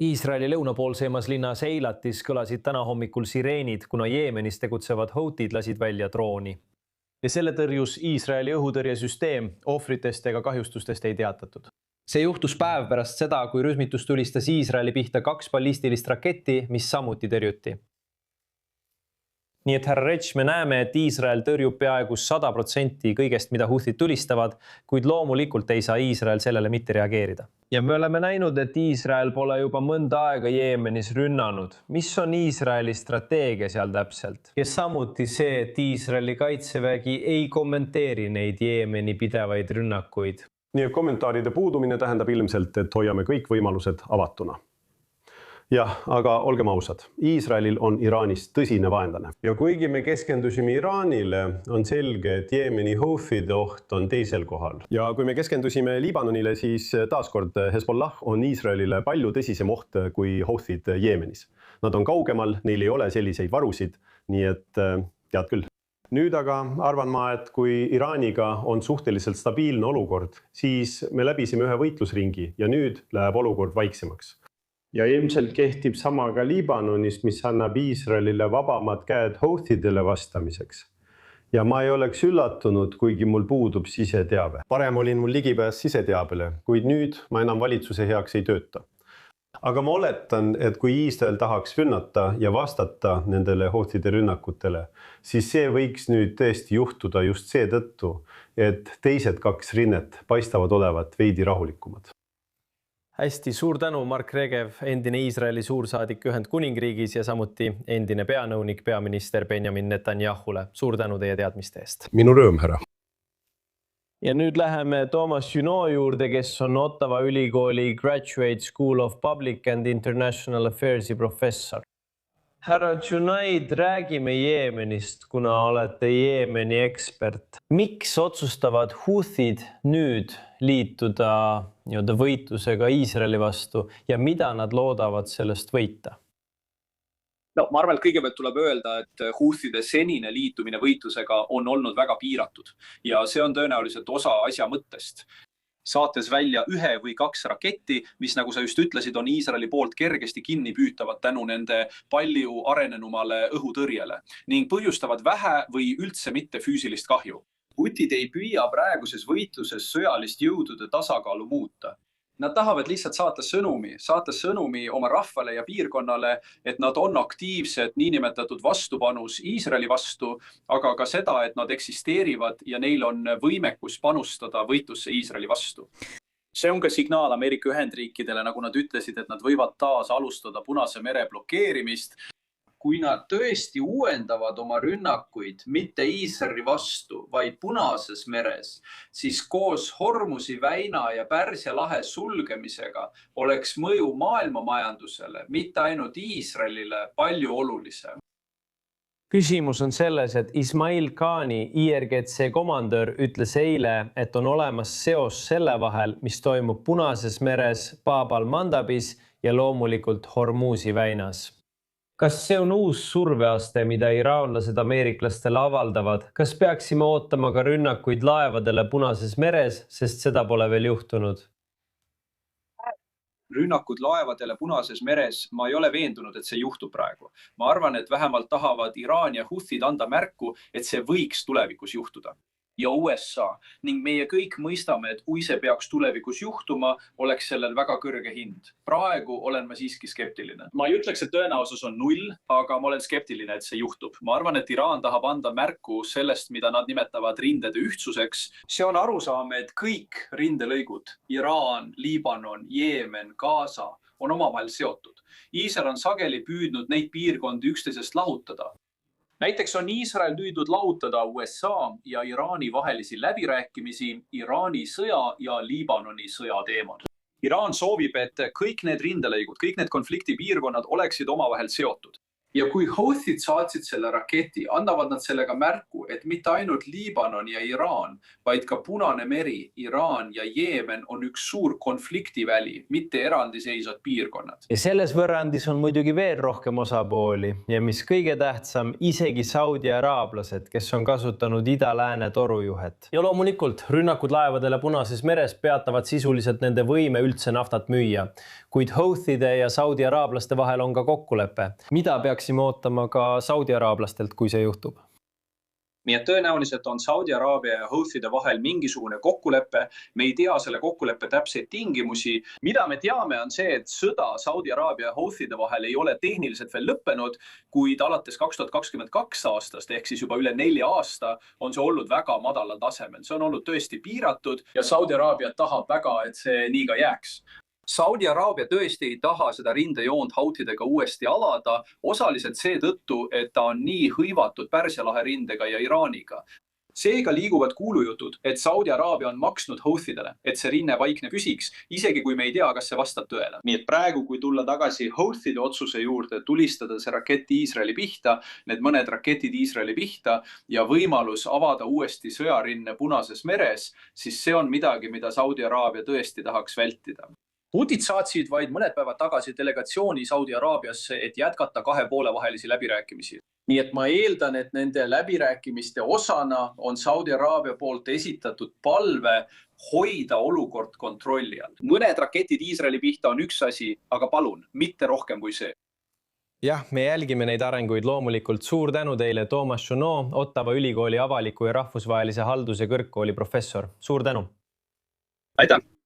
Iisraeli lõunapoolsemas linnas Eilatis kõlasid täna hommikul sireenid, kuna Jeemenis tegutsevad Houtid lasid välja drooni. Ja selle tõrjus Iisraeli õhutõrjesüsteem, ohvritest ega kahjustustest ei teatatud. See juhtus päev pärast seda, kui rühmitus tulistas Iisraeli pihta 2 ballistilist raketti, mis samuti tõrjuti. Nii et härra Retš, me näeme, et Iisrael tõrjub peaaegu 100% kõigest, mida Houthid tulistavad, kuid loomulikult ei saa Iisrael sellele mitte reageerida. Ja me oleme näinud, et Iisrael pole juba mõnda aega Jeemenis rünnanud. Mis on Iisraeli strateegia seal täpselt? Ja samuti see, et Iisraeli kaitsevägi ei kommenteeri neid Jeemeni pidevaid rünnakuid. Nii et kommentaaride puudumine tähendab ilmselt, et hoiame kõik võimalused avatuna. Jah, aga olgem ausad, Iisraelil on Iraanist tõsine vaenlane. Ja kuigi me keskendusime Iraanile, on selge, et Jeemeni Houthide oht on teisel kohal. Ja kui me keskendusime Liibanonile, siis taaskord Hezbollah on Iisraelile palju tõsisem oht kui Houthid Jeemenis. Nad on kaugemal, neil ei ole selliseid varusid, nii et tead küll. Nüüd aga arvan ma, et kui Iraaniga on suhteliselt stabiilne olukord, siis me läbisime ühe võitlusringi ja nüüd läheb olukord vaiksemaks. Ja ilmselt kehtib sama ka Liibanonis, mis annab Iisraelile vabamad käed Houthidele vastamiseks. Ja ma ei oleks üllatunud, kuigi mul puudub siseteave. Parem olin mul ligipääs siseteabele, kuid nüüd ma enam valitsuse heaks ei tööta. Aga ma oletan, et kui Iisrael tahaks rünnata ja vastata nendele Houthide rünnakutele, siis see võiks nüüd tõesti juhtuda just seetõttu, et teised 2 rinnet paistavad olevat veidi rahulikumad. Hästi, suur tänu Mark Regev, endine Iisraeli suursaadik Ühendkuningriigis ja samuti endine peanõunik peaminister Benjamin Netanyahule. Suur tänu teie teadmiste eest. Minu rõõm, härra. Ja nüüd läheme Toomas Junot juurde, kes on Ottawa ülikooli Graduate School of Public and International Affairsi professor. Härra Junaid, räägime Jeemenist, kuna olete Jeemeni ekspert. Miks otsustavad Houthid nüüd liituda võitlusega Iisraeli vastu ja mida nad loodavad sellest võita? No, ma arvan, et kõigepealt tuleb öelda, et Houthide senine liitumine võitlusega on olnud väga piiratud ja see on tõenäoliselt osa asja mõttest. Saates välja 1 või 2 raketti, mis nagu sa just ütlesid, on Iisraeli poolt kergesti kinni püütavad tänu nende palju arenenumale õhutõrjele ning põhjustavad vähe või üldse mitte füüsilist kahju. Houthid ei püüa praeguses võitluses sõjalist jõudude tasakaalu muuta. Nad tahavad lihtsalt saata sõnumi oma rahvale ja piirkonnale, et nad on aktiivsed niinimetatud vastupanus Iisraeli vastu, aga ka seda, et nad eksisteerivad ja neil on võimekus panustada võitlusse Iisraeli vastu. See on ka signaal Ameerika Ühendriikidele, nagu nad ütlesid, et nad võivad taas alustada Punase mere blokeerimist. Kui nad tõesti uuendavad oma rünnakuid mitte Iisraeli vastu, vaid Punases meres, siis koos Hormuzi väina ja Pärsia lahe sulgemisega oleks mõju maailmamajandusele, mitte ainult Iisraelile, palju olulisem. Küsimus on selles, et Ismail Khani, IRGC komandör, ütles eile, et on olemas seos selle vahel, mis toimub Punases meres, Bab al-Mandabis ja loomulikult Hormuzi väinas. Kas see on uus surveaste, mida iraanlased ameeriklastele avaldavad? Kas peaksime ootama ka rünnakuid laevadele Punases meres, sest seda pole veel juhtunud? Rünnakud laevadele Punases meres, ma ei ole veendunud, et see juhtub praegu. Ma arvan, et vähemalt tahavad Iraan ja Houthid anda märku, et see võiks tulevikus juhtuda. Ja USA ning meie kõik mõistame, et kui see peaks tulevikus juhtuma, oleks sellel väga kõrge hind. Praegu olen ma siiski skeptiline. Ma ei ütleks, et tõenäosus on 0, aga ma olen skeptiline, et see juhtub. Ma arvan, et Iraan tahab anda märku sellest, mida nad nimetavad rindede ühtsuseks. See on arusaame, et kõik rindelõigud, Iraan, Liibanon, Jeemen, Gaza, on omavahel seotud. Iisrael on sageli püüdnud neid piirkondi üksteisest lahutada. Näiteks on Iisrael püüdnud lahutada USA ja Iraani vahelisi läbirääkimisi Iraani sõja ja Liibanoni sõja teemal. Iraan soovib, et kõik need rindelõigud, kõik need konfliktipiirkonnad oleksid omavahel seotud. Ja kui Houthid saatsid selle raketi, annavad nad sellega märku, et mitte ainult Liibanon ja Iraan, vaid ka Punane meri, Iraan ja Jeemen on üks suur konfliktiväli, mitte eraldiseisvad piirkonnad. Ja selles võrrandis on muidugi veel rohkem osapooli ja mis kõige tähtsam, isegi Saudi araablased, kes on kasutanud ida-lääne torujuhet. Ja loomulikult rünnakud laevadele Punases meres peatavad sisuliselt nende võime üldse naftat müüa, kuid Houthide ja Saudi araablaste vahel on ka kokkulepe. Mida peaksime ootama ka Saudi araablastelt, kui see juhtub? Nii et tõenäoliselt on Saudi Araabia ja Houthide vahel mingisugune kokkulepe. Me ei tea selle kokkuleppe täpseid tingimusi. Mida me teame on see, et sõda Saudi Araabia ja Houthide vahel ei ole tehniliselt veel lõppenud, kuid alates 2022 aastast ehk siis juba üle 4 aasta on see olnud väga madalal tasemel. See on olnud tõesti piiratud ja Saudi Araabia tahab väga, et see nii ka jääks. Saudi Araabia tõesti ei taha seda rindejoont Houthidega uuesti alada, osaliselt seetõttu, et ta on nii hõivatud Pärsia lahe rindega ja Iraaniga. Seega liiguvad kuulujutud, et Saudi Araabia on maksnud Houthidele, et see rinne vaikne püsiks, isegi kui me ei tea, kas see vastab tõele. Nii et praegu, kui tulla tagasi Houthide otsuse juurde, tulistada see rakett Iisraeli pihta, need mõned raketid Iisraeli pihta ja võimalus avada uuesti sõjarinne Punases meres, siis see on midagi, mida Saudi Araabia tõesti tahaks vältida. Houthid saatsid vaid mõned päevad tagasi delegatsiooni Saudi Araabiasse, et jätkata 2 poole vahelisi läbirääkimisi. Nii et ma eeldan, et nende läbirääkimiste osana on Saudi Araabia poolt esitatud palve hoida olukord kontrolli all. Mõned raketid Iisraeli pihta on üks asi, aga palun, mitte rohkem kui see. Jah, me jälgime neid arenguid loomulikult. Suur tänu teile, Toomas Chonot, Ottawa ülikooli avaliku ja rahvusvahelise halduse kõrgkooli professor. Suur tänu! Aitäh!